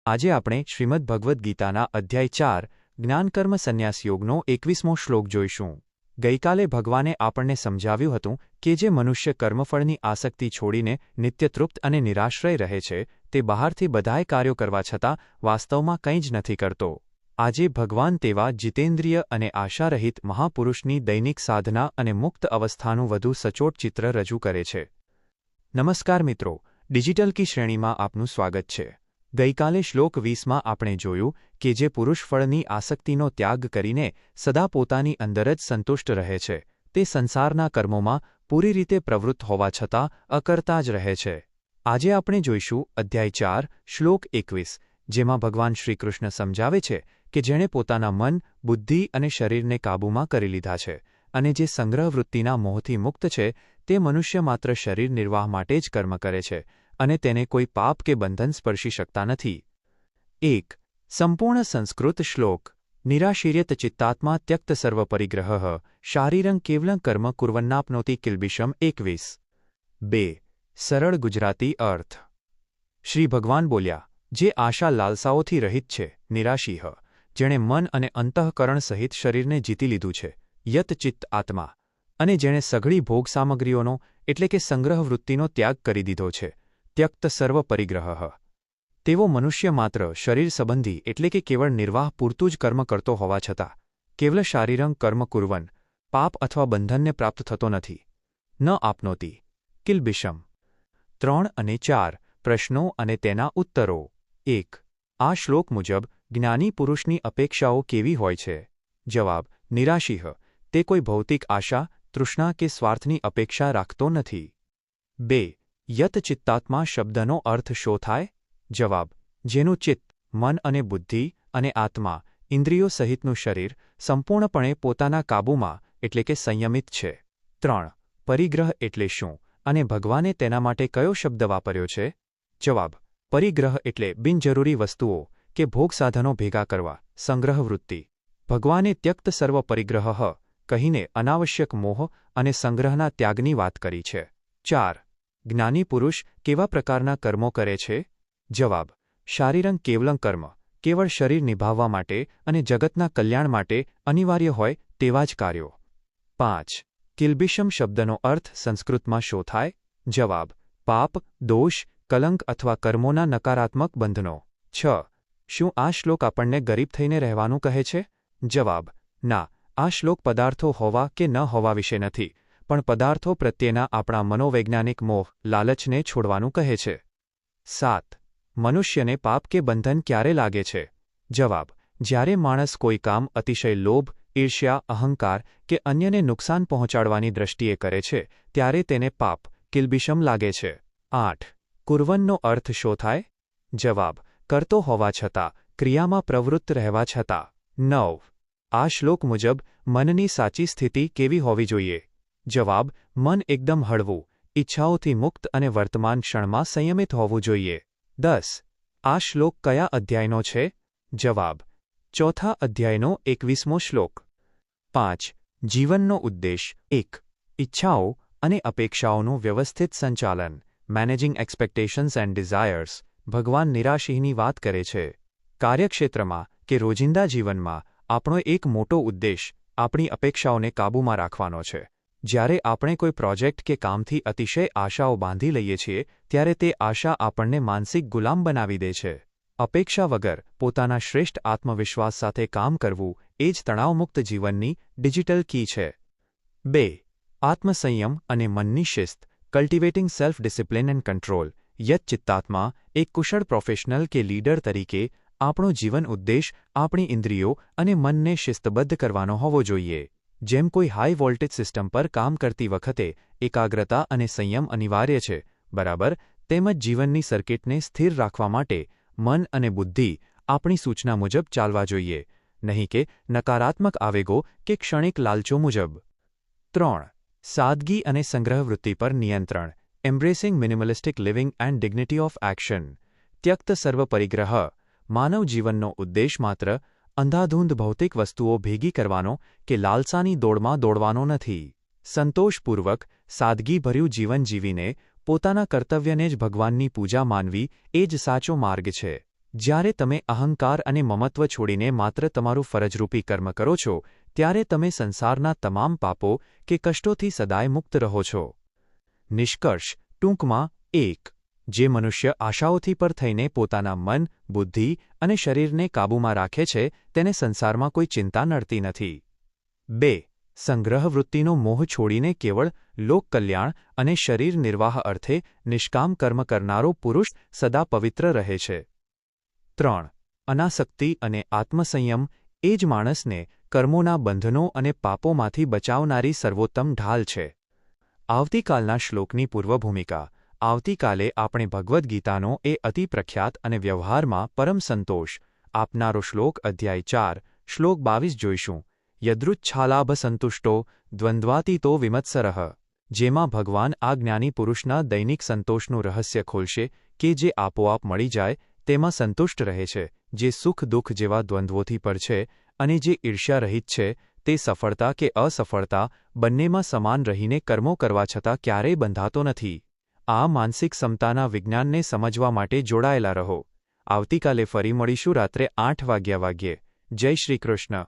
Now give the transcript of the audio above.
આજે આપણે શ્રીમદ ભગવદ્ ગીતાના અધ્યાય 4 જ્ઞાનકર્મ સંન્યાસ યોગનો 21મો શ્લોક જોઈશું. ગઈકાલે ભગવાને આપણને સમજાવ્યું હતું કે જે મનુષ્ય કર્મફળની આસક્તિ છોડીને નિત્યતૃપ્ત અને નિરાશ્રય રહે છે તે બહારથી બધાય કાર્યો કરવા છતાં વાસ્તવમાં કંઈ જ નથી કરતો. આજે ભગવાન તેવા જીતેન્દ્રિય અને આશારહિત મહાપુરુષની દૈનિક સાધના અને મુક્ત અવસ્થાનું વધુ સચોટ ચિત્ર રજૂ કરે છે. નમસ્કાર મિત્રો, ડિજિટલ કી શ્રેણીમાં આપનું સ્વાગત છે. ગઈકાલે શ્લોક 20માં આપણે જોયું કે જે પુરુષ ફળની આસક્તિનો ત્યાગ કરીને સદા પોતાની અંદર જ સંતુષ્ટ રહે છે તે સંસારના કર્મોમાં પૂરી રીતે પ્રવૃત્ત હોવા છતાં અકર્તા જ રહે છે. આજે આપણે જોઈશું અધ્યાય 4 શ્લોક 21, જેમાં ભગવાન શ્રીકૃષ્ણ સમજાવે છે કે જેણે પોતાના મન, બુદ્ધિ અને શરીરને કાબૂમાં કરી લીધા છે અને જે સંગ્રહ વૃત્તિના મોહથી મુક્ત છે તે મનુષ્ય માત્ર શરીર નિર્વાહ માટે જ કર્મ કરે છે અને તેને કોઈ પાપ કે બંધન સ્પર્શી શકતા નથી. 1. સંપૂર્ણ સંસ્કૃત શ્લોક. નિરાશીર્યત ચિત્તાત્મા ત્યક્ત સર્વ પરિગ્રહઃ શારીરં કેવલં કર્મ કુર્વન્નાપ્નોતિ કિલ્બિષમ 21. 2. સરળ ગુજરાતી અર્થ. શ્રી ભગવાન બોલ્યા, જે આશા લાલસાઓથી રહિત છે, નિરાશીહ, જેણે મન અને અંતઃકરણ સહિત શરીરને જીતી લીધું છે, યત ચિત્ત આત્મા, અને જેણે સઘળી ભોગ સામગ્રીઓનો એટલે કે સંગ્રહ વૃત્તિનો ત્યાગ કરી દીધો છે, ત્યક્ત સર્વ પરિગ્રહઃ, તેવો મનુષ્ય માત્ર શરીર સંબંધી એટલે કે કેવળ નિર્વાહ પૂરતું જ કર્મ કરતો હોવા છતાં કેવલ શારીરં કર્મ કુર્વન પાપ અથવા બંધનને પ્રાપ્ત થતો નથી. ન આપનોતિ કિલ્બિષમ. 3 અને 4 પ્રશ્નો અને તેના ઉત્તરો. 1. આ શ્લોક મુજબ જ્ઞાની પુરુષની અપેક્ષાઓ કેવી હોય છે? જવાબ: નિરાશીહ, તે કોઈ ભૌતિક આશા, તૃષ્ણા કે સ્વાર્થની અપેક્ષા રાખતો નથી. 2. યત ચિત્તાત્મા શબ્દનો અર્થ શો થાય? જવાબ: જેનું ચિત્ત, મન અને બુદ્ધિ અને આત્મા, ઇન્દ્રિયો સહિતનું શરીર સંપૂર્ણપણે પોતાના કાબૂમાં એટલે કે સંયમિત છે. 3. પરિગ્રહ એટલે શું અને ભગવાને તેના માટે કયો શબ્દ વાપર્યો છે? જવાબ: પરિગ્રહ એટલે બિનજરૂરી વસ્તુઓ કે ભોગ સાધનો ભેગા કરવા, સંગ્રહ વૃત્તિ. ભગવાને ત્યક્ત સર્વ પરિગ્રહઃ કહીને અનાવશ્યક મોહ અને સંગ્રહના ત્યાગની વાત કરી છે. 4. જ્ઞાની પુરુષ કેવા પ્રકારના કર્મો કરે છે? જવાબ: શારીરં કેવલં કર્મ, કેવળ શરીર નિભાવવા માટે અને જગતના કલ્યાણ માટે અનિવાર્ય હોય તેવા જ કાર્યો. 5. કિલ્બિષમ શબ્દનો અર્થ સંસ્કૃતમાં શો થાય? જવાબ: પાપ, દોષ, કલંક અથવા કર્મોના નકારાત્મક બંધનો. 6. શું આ શ્લોક આપણને ગરીબ થઈને રહેવાનું કહે છે? જવાબ: ના, આ શ્લોક પદાર્થો હોવા કે ન હોવા વિશે નથી, પણ પદાર્થો પ્રત્યેના આપણા મનોવૈજ્ઞાનિક મોહ, લાલચને છોડવાનું કહે છે. 7. મનુષ્યને પાપ કે બંધન ક્યારે લાગે છે? જવાબ: જ્યારે માણસ કોઈ કામ અતિશય લોભ, ઈર્ષ્યા, અહંકાર કે અન્યને નુકસાન પહોંચાડવાની દ્રષ્ટિએ કરે છે ત્યારે તેને પાપ, કિલ્બિષમ લાગે છે. 8. કુર્વનનો અર્થ શો થાય? જવાબ: કરતો હોવા છતાં, ક્રિયામાં પ્રવૃત્ત રહેવા છતાં. 9. આ શ્લોક મુજબ મનની સાચી સ્થિતિ કેવી હોવી જોઈએ? જવાબ: મન એકદમ હળવું, ઈચ્છાઓથી મુક્ત અને વર્તમાન ક્ષણમાં સંયમિત હોવું જોઈએ. 10. આ શ્લોક કયા અધ્યાયનો છે? જવાબ: 4થા અધ્યાયનો 21મો શ્લોક. 5. જીવનનો ઉદ્દેશ. 1. ઈચ્છાઓ અને અપેક્ષાઓનું વ્યવસ્થિત સંચાલન, મેનેજિંગ એક્સપેક્ટેશન્સ એન્ડ ડિઝાયર્સ. ભગવાન નિરાશીની વાત કરે છે. કાર્યક્ષેત્રમાં કે રોજિંદા જીવનમાં આપણો એક મોટો ઉદ્દેશ આપણી અપેક્ષાઓને કાબૂમાં રાખવાનો છે. જ્યારે આપણે કોઈ પ્રોજેક્ટ કે કામથી અતિશય આશાઓ બાંધી લઈએ છીએ ત્યારે તે આશા આપણને માનસિક ગુલામ બનાવી દે છે. અપેક્ષા વગર પોતાના શ્રેષ્ઠ આત્મવિશ્વાસ સાથે કામ કરવું એ જ તણાવમુક્ત જીવનની ડિજિટલ કી છે. 2. આત્મસંયમ અને મનની શિસ્ત, કલ્ટિવેટિંગ સેલ્ફ ડિસિપ્લિન એન્ડ કંટ્રોલ. યત ચિત્તાત્મા, એક કુશળ પ્રોફેશનલ કે લીડર તરીકે આપણો જીવન ઉદ્દેશ આપણી ઇન્દ્રિયો અને મનને શિસ્તબદ્ધ કરવાનો હોવો જોઈએ. જેમ કોઈ હાઈ વોલ્ટેજ સિસ્ટમ પર કામ કરતી વખતે એકાગ્રતા અને સંયમ અનિવાર્ય છે, બરાબર તેમજ જીવનની સર્કિટને સ્થિર રાખવા માટે મન અને બુદ્ધિ આપણી સૂચના મુજબ ચાલવા જોઈએ, નહીં કે નકારાત્મક આવેગો કે ક્ષણિક લાલચો મુજબ. 3. સાદગી અને સંગ્રહ વૃત્તિ પર નિયંત્રણ, embracing minimalistic living and dignity of action. ત્યક્ત સર્વ પરિગ્રહ. માનવ જીવનનો ઉદ્દેશ માત્ર અંધાધૂંધ ભૌતિક વસ્તુઓ ભેગી કરવાનો કે લાલસાની દોડમાં દોડવાનો નથી. સંતોષપૂર્વક, સાદગીભર્યું જીવન જીવીને પોતાના કર્તવ્યને જ ભગવાનની પૂજા માનવી એ જ સાચો માર્ગ છે. જ્યારે તમે અહંકાર અને મમત્વ છોડીને માત્ર તમારું ફરજરૂપી કર્મ કરો છો ત્યારે તમે સંસારના તમામ પાપો કે કષ્ટોથી સદાય મુક્ત રહો છો. નિષ્કર્ષ ટૂંકમાં 1. જે મનુષ્ય આશાઓથી પર થઈને પોતાના મન, બુદ્ધિ અને શરીરને કાબૂમાં રાખે છે તેને સંસારમાં કોઈ ચિંતા નડતી નથી. 2. સંગ્રહવૃત્તિનો મોહ છોડીને કેવળ લોકકલ્યાણ અને શરીર નિર્વાહ અર્થે નિષ્કામ કર્મ કરનારો પુરુષ સદા પવિત્ર રહે છે. 3. અનાસક્તિ અને આત્મસંયમ એ જ માણસને કર્મોના બંધનો અને પાપોમાંથી બચાવનારી સર્વોત્તમ ઢાલ છે. આવતીકાલના શ્લોકની પૂર્વભૂમિકા. આવતીકાલે આપણે ભગવદ્ ગીતાનો એ અતિ પ્રખ્યાત અને વ્યવહારમાં પરમ સંતોષ આપનારો શ્લોક અધ્યાય 4, શ્લોક 22 જોઈશું. યદૃચ્છાલાભસંતુષ્ટો દ્વંદ્વાતીતો વિમત્સરઃ. જેમાં ભગવાન આ જ્ઞાની પુરુષના દૈનિક સંતોષનું રહસ્ય ખોલશે કે જે આપોઆપ મળી જાય તેમાં સંતુષ્ટ રહે છે, જે સુખ દુઃખ જેવા દ્વંદ્વોથી પર છે અને જે ઈર્ષ્યારહિત છે, તે સફળતા કે અસફળતા બંનેમાં સમાન રહીને કર્મો કરવા છતાં ક્યારેય બંધાતો નથી. આ માનસિક સમતાના વિજ્ઞાનને સમજવા માટે જોડાયેલા રહો. આવતીકાલે ફરી મળીશું રાત્રે 8 વાગ્યે. જય શ્રી કૃષ્ણ.